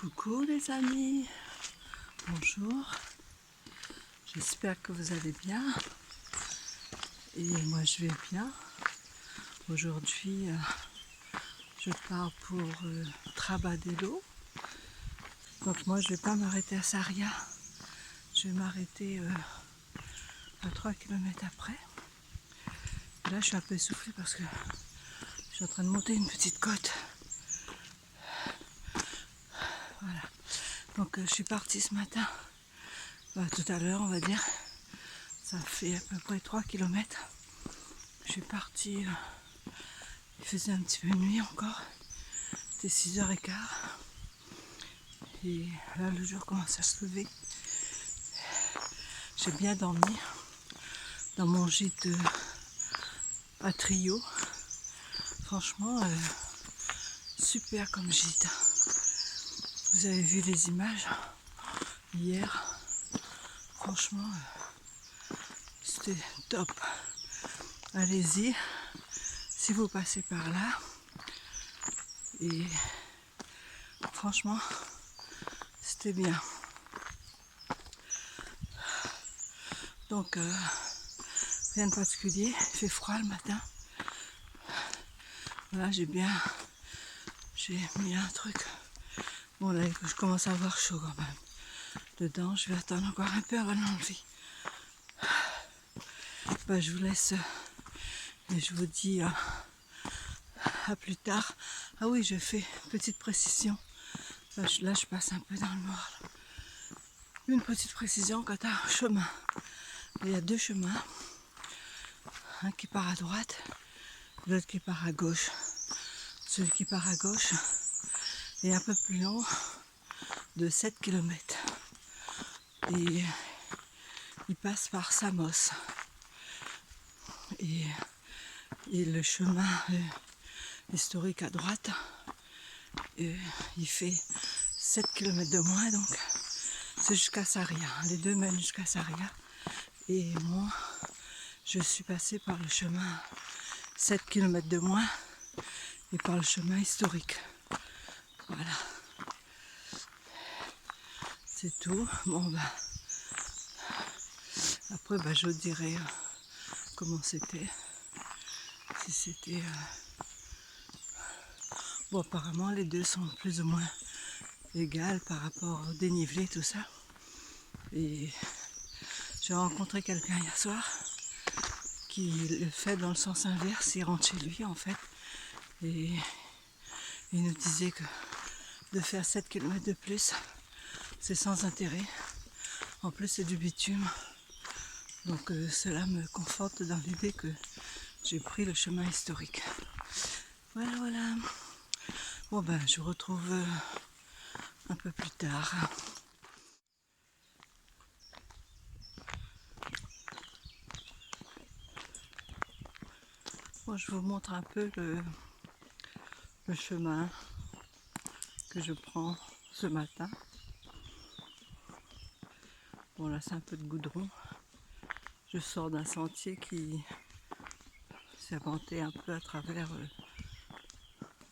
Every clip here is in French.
Coucou les amis, bonjour, j'espère que vous allez bien et moi je vais bien. Aujourd'hui je pars pour Trabadelo, donc moi je vais pas m'arrêter à Sarria, je vais m'arrêter à 3 km après. Et là je suis un peu essoufflée parce que je suis en train de monter une petite côte. Voilà, donc je suis partie ce matin, tout à l'heure on va dire, ça fait à peu près 3 km. Je suis partie, il faisait un petit peu nuit encore, c'était 6h15. Et là le jour commence à se lever. J'ai bien dormi dans mon gîte à Trio. Franchement, super comme gîte. Vous avez vu les images hier. Franchement, c'était top. Allez-y, si vous passez par là. Et franchement, c'était bien. Donc, rien de particulier. Il fait froid le matin. Voilà, j'ai mis un truc. Bon, là, je commence à avoir chaud quand même. Dedans, je vais attendre encore un peu avant de l'enlever. Je vous laisse et je vous dis à plus tard. Ah oui, je fais une petite précision. Là, je passe un peu dans le noir. Là. Une petite précision quant à chemin. Il y a deux chemins. Un qui part à droite, l'autre qui part à gauche. Celui qui part à gauche est un peu plus long, de 7 km. Et il passe par Samos. Et le chemin historique à droite, il fait 7 km de moins, donc c'est jusqu'à Sarria. Les deux mènent jusqu'à Sarria. Et moi, je suis passée par le chemin 7 km de moins et par le chemin historique. Voilà. C'est tout. Bon, après, je dirai comment c'était. Si c'était... Bon, apparemment, les deux sont plus ou moins égales par rapport au dénivelé, tout ça. Et j'ai rencontré quelqu'un hier soir qui le fait dans le sens inverse, il rentre chez lui en fait. Et il nous disait que de faire 7 km de plus, c'est sans intérêt. En plus, c'est du bitume. Donc cela me conforte dans l'idée que j'ai pris le chemin historique. Voilà. Bon je vous retrouve un peu plus tard. Bon, je vous montre un peu le chemin que je prends ce matin. Bon là c'est un peu de goudron. Je sors d'un sentier qui serpentait un peu à travers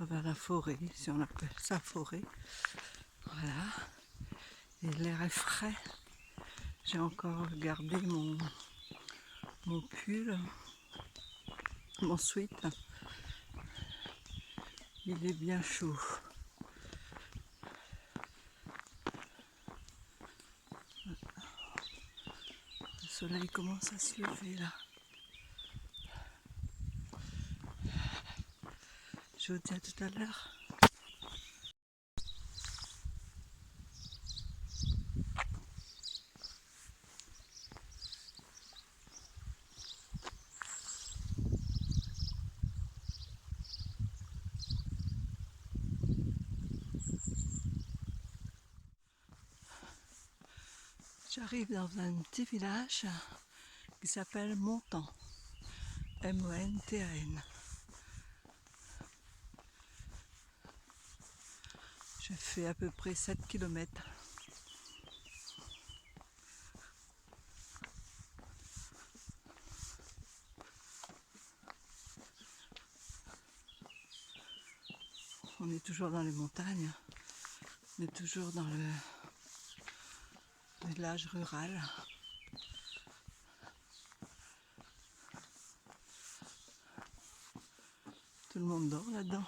la forêt, si on appelle ça forêt. Voilà. Et l'air est frais. J'ai encore gardé mon pull, mon sweat. Il est bien chaud. Le soleil commence à se lever là. Je vous dis à tout à l'heure. J'arrive dans un petit village qui s'appelle Montan. M-O-N-T-A-N. Je fais à peu près 7 km. On est toujours dans les montagnes. On est toujours dans le village rural. Tout le monde dort là-dedans.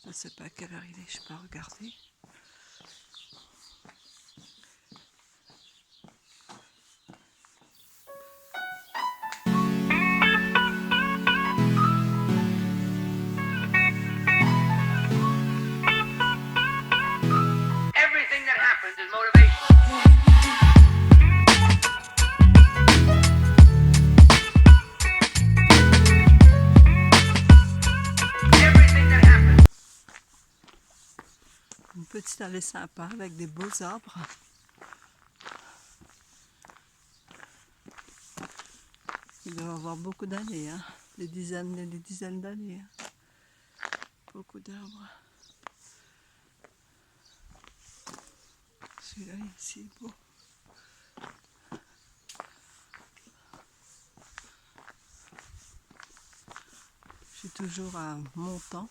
Je ne sais pas à quelle heure il est, je n'ai pas regardé. Une petite allée sympa avec des beaux arbres. Il doit avoir beaucoup d'années, hein. Des dizaines et des dizaines d'années. Hein. Beaucoup d'arbres. Celui-là ici est beau. Je suis toujours à Montant.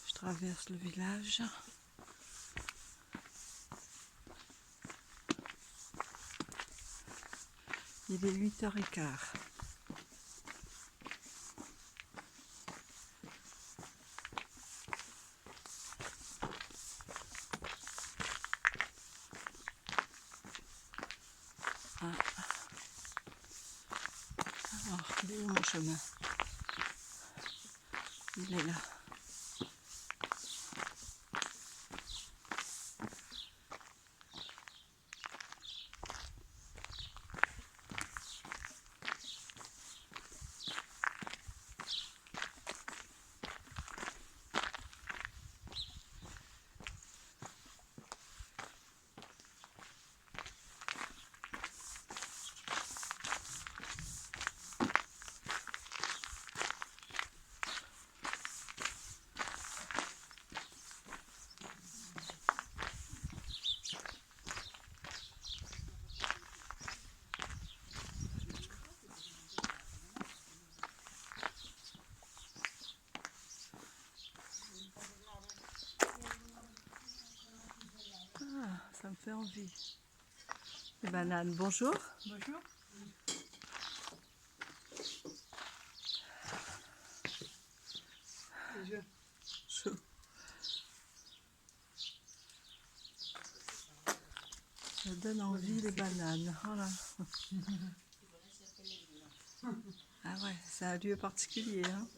Je traverse le village. Il est 8h15. Ah. Alors, il est où mon chemin? Il est là. Ça me fait envie. Les bananes, bonjour. Bonjour. Chaud. Ça donne envie les bananes. Voilà. Ah ouais, c'est un lieu particulier. Hein.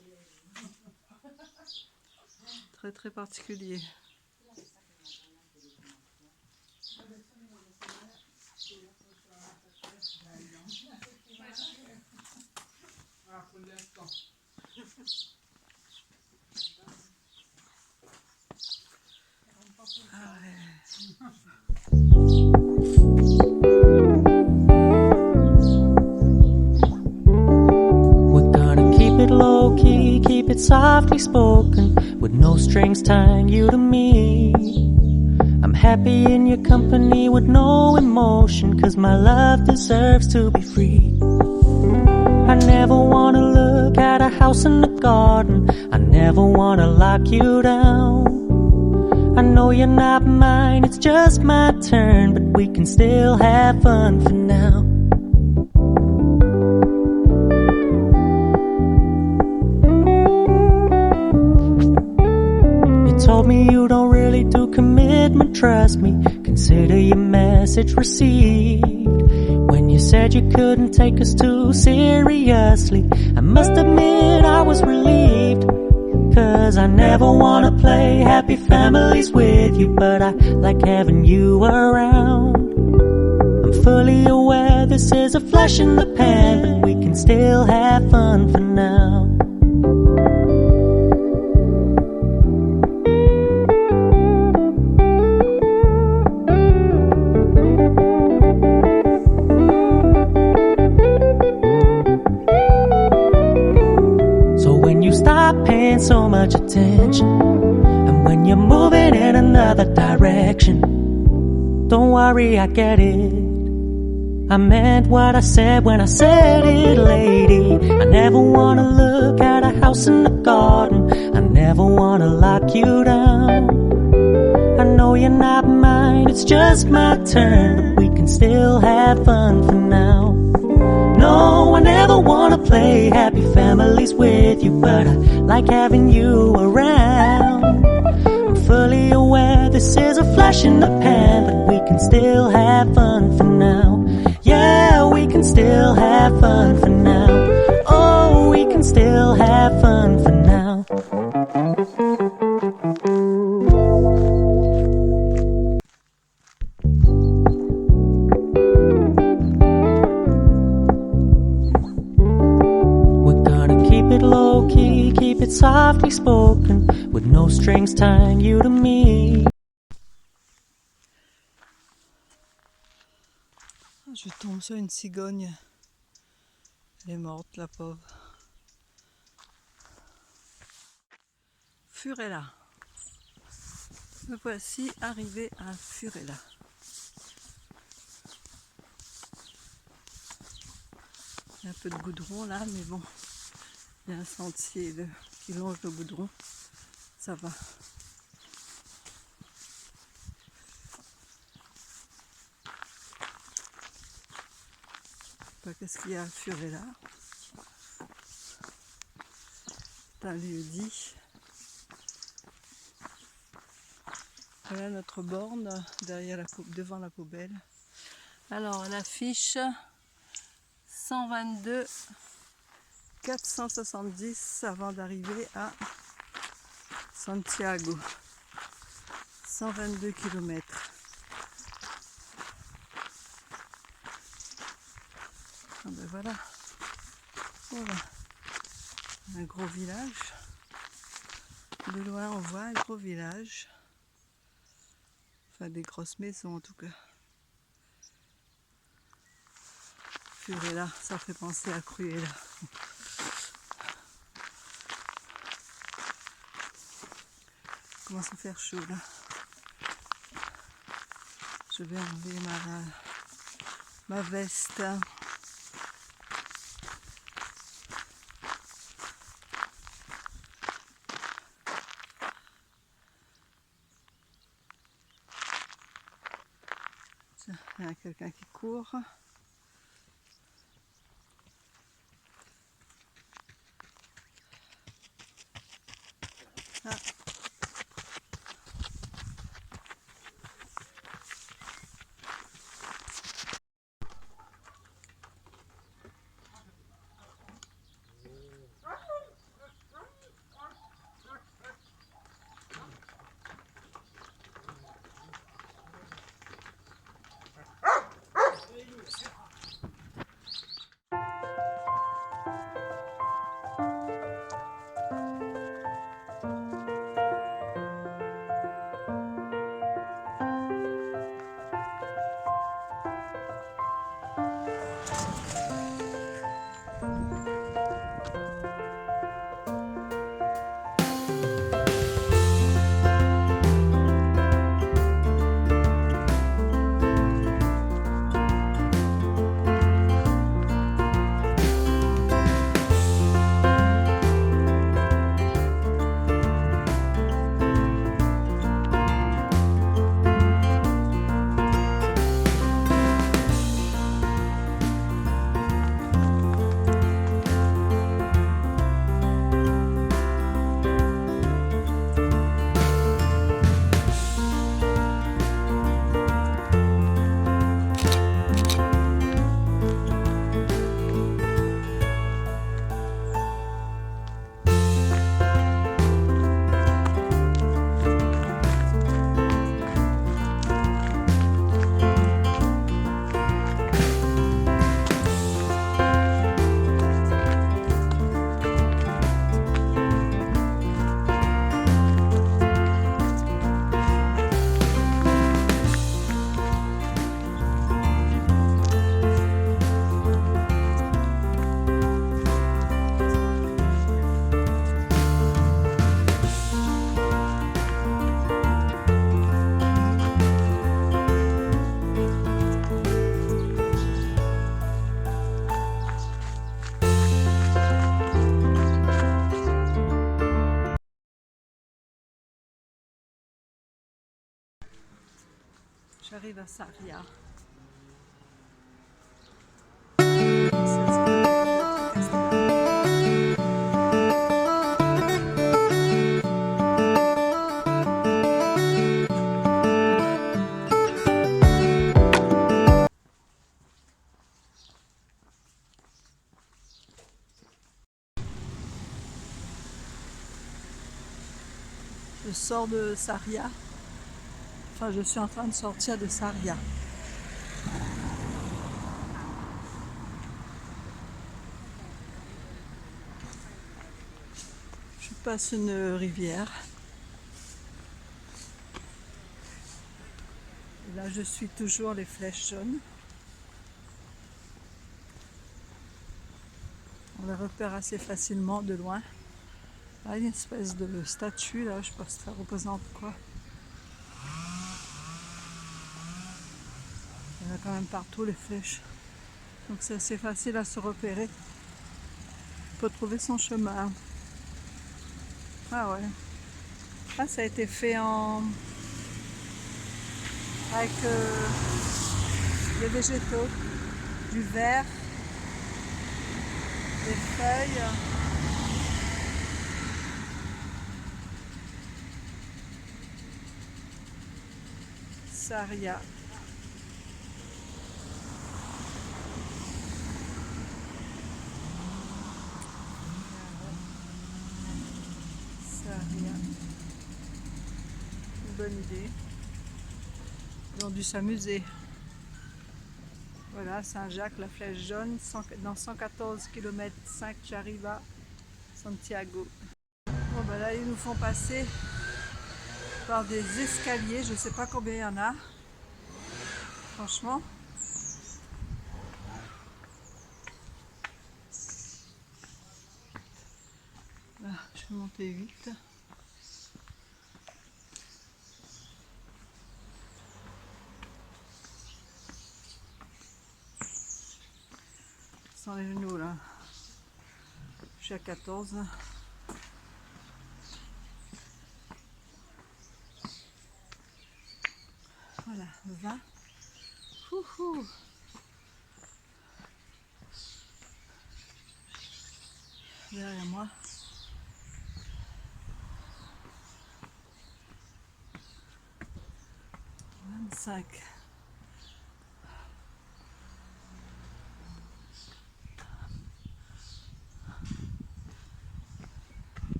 Très très particulier. Ah ouais. We're gonna keep it low key, keep it softly spoken, with no strings tying you to me. I'm happy in your company with no emotion, 'cause my love deserves to be free. I never wanna look at a house in the garden, I never wanna lock you down. I know you're not mine, it's just my turn, but we can still have fun for now. You told me you don't really do commitment, trust me, consider your message received. When you said you couldn't take us too seriously, I must admit I was relieved. 'Cause I never wanna play happy families with you, but I like having you around. I'm fully aware this is a flash in the pan, but we can still have fun for now. Paying so much attention, and when you're moving in another direction, don't worry, I get it. I meant what I said when I said it, lady. I never wanna look at a house in the garden. I never wanna lock you down. I know you're not mine, it's just my turn, but we can still have fun for now. No, I never wanna play happy families with you, but I like having you around. I'm fully aware this is a flash in the pan, but we can still have fun for now. Yeah, we can still have fun for now. Oh, we can still have fun for now. We're gonna keep it low key, keep it softly spoken, with no strings tying you to me. Je tombe sur une cigogne. Elle est morte, la pauvre. Furella. Me voici arrivé à Furella. Il y a un peu de goudron là, mais bon, il y a un sentier qui longe le goudron. Ça va. Qu'est-ce qu'il y a à Furella? C'est un lieu dit. Voilà notre borne devant la poubelle. Alors elle affiche 122 470 avant d'arriver à Santiago. 122 km. Ah ben voilà. Voilà. Un gros village. De loin on voit un gros village. Enfin des grosses maisons en tout cas. Furella, ça fait penser à Cruella. Commence à faire chaud là. Je vais enlever ma veste. Il y a quelqu'un qui court. Ah. J'arrive à Sarria. Je sors de Sarria. Enfin, je suis en train de sortir de Sarria. Je passe une rivière. Et là, je suis toujours les flèches jaunes. On les repère assez facilement de loin. Là, il y a une espèce de statue, là, je sais pas si ça représente quoi. Il y en a quand même partout les flèches. Donc c'est assez facile à se repérer. On peut trouver son chemin. Ah ouais. Là, ça a été fait avec des végétaux, du verre, des feuilles. Sarria. Sarria. Une bonne idée. Ils ont dû s'amuser. Voilà, Saint-Jacques, la flèche jaune, dans 114 km 5, j'arrive à Santiago. Bon ben là, ils nous font passer par des escaliers, je ne sais pas combien il y en a, franchement. Là, je vais monter vite. Sans les genoux là. Je suis à 14. Voilà, 20. Ouhou. Derrière moi. 25.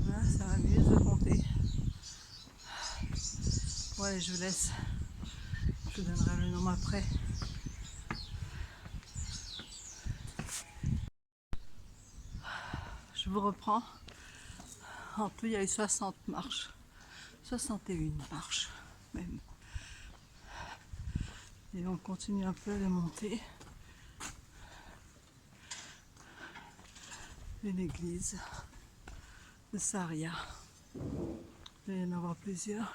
Voilà, ça m'amuse de compter. Ouais, je vous laisse. Je vous donnerai le nom après. Je vous reprends. En tout, il y a eu 60 marches. 61 marches même. Et on continue un peu de monter. Et l'église de Sarria. Il va y en avoir plusieurs.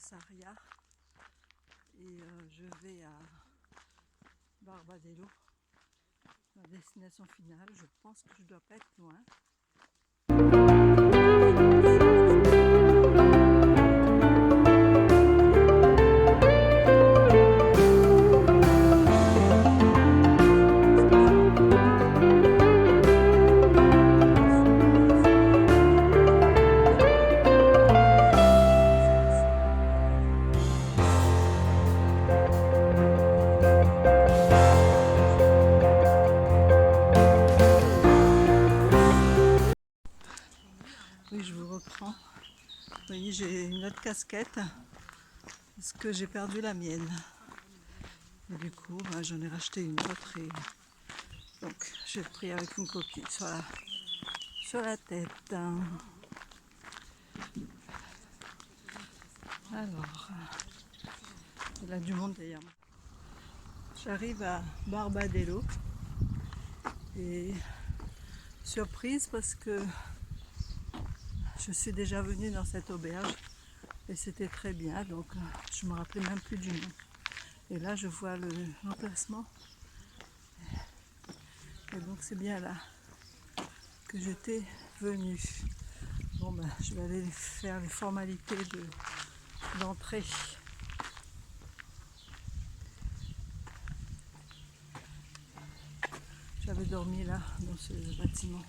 Saria et je vais à Barbadelo, ma destination finale. Je pense que je dois pas être loin. Oui, je vous reprends. Vous voyez, j'ai une autre casquette parce que j'ai perdu la mienne. Et du coup, j'en ai racheté une autre et donc j'ai pris avec une coquille sur la tête. Alors, il y a du monde d'ailleurs. J'arrive à Barbadelo et surprise parce que je suis déjà venue dans cette auberge et c'était très bien, donc je me rappelais même plus du nom. Et là je vois l'emplacement et donc c'est bien là que j'étais venue. Bon ben je vais aller faire les formalités d'entrée. J'avais dormi là dans ce bâtiment.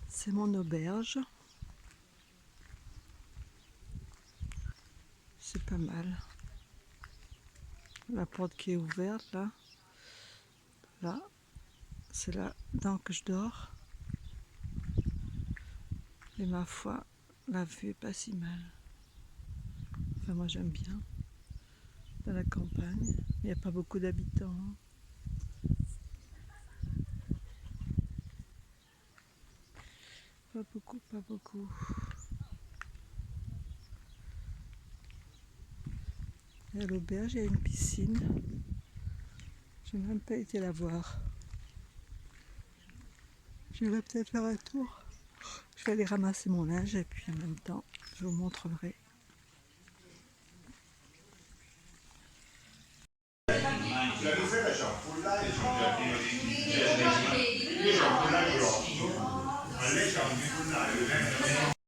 C'est mon auberge. C'est pas mal. La porte qui est ouverte là. Là, c'est là-dedans que je dors. Et ma foi, la vue est pas si mal. Enfin, moi j'aime bien. Dans la campagne, il n'y a pas beaucoup d'habitants. Pas beaucoup, pas beaucoup. Et à l'auberge, il y a une piscine. Je n'ai même pas été la voir. Je vais peut-être faire un tour. Je vais aller ramasser mon linge et puis en même temps, je vous montrerai.